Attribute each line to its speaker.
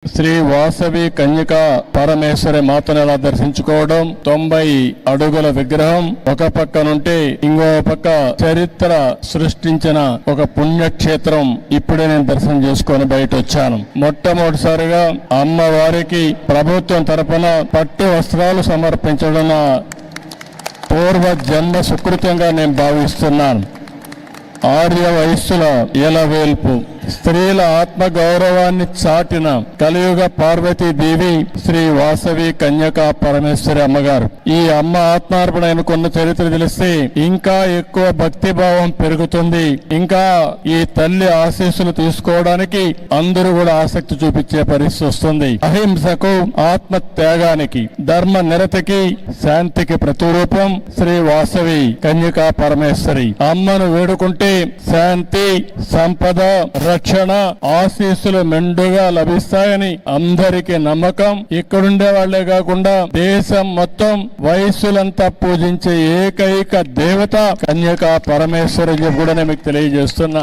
Speaker 1: శ్రీ వాసవి కన్యక పరమేశ్వరి మాతను ఎలా దర్శించుకోవడం 90 అడుగుల విగ్రహం ఒక పక్క నుండి ఇంకో పక్క చరిత్ర సృష్టించిన ఒక పుణ్యక్షేత్రం ఇప్పుడే నేను దర్శనం చేసుకొని బయట వచ్చాను. మొట్టమొదటిసారిగా అమ్మవారికి ప్రభుత్వం తరపున పట్టు వస్త్రాలు సమర్పించడం పూర్వ జన్మ సుకృతంగా నేను భావిస్తున్నాను. ఆర్య వయస్సుల ఎలవేల్పు స్త్రీల ఆత్మ గౌరవాన్ని చాటిన కలియుగ పార్వతీదేవి శ్రీ వాసవి కన్యక పరమేశ్వరి అమ్మగారు. ఈ అమ్మ ఆత్మార్పణ అనుకున్న చరిత్ర తెలిస్తే ఇంకా ఎక్కువ భక్తి భావం పెరుగుతుంది. ఇంకా ఈ తల్లి ఆశీస్సులు తీసుకోవడానికి అందరూ కూడా ఆసక్తి చూపించే పరిస్థితి వస్తుంది. అహింసకు, ఆత్మ త్యాగానికి, ధర్మ నిరతికి, శాంతికి ప్రతిరూపం శ్రీ వాసవి కన్యక పరమేశ్వరి. అమ్మను వేడుకుంటే శాంతి, సంపద, రక్షణ, ఆశీస్సులు మెండుగా లభిస్తాయని అందరికీ నమ్మకం. ఇక్కడుండే వాళ్లే కాకుండా దేశం మొత్తం వయస్సులంతా పూజించే ఏకైక దేవత కన్యక పరమేశ్వరి కూడా మీకు తెలియజేస్తున్నా.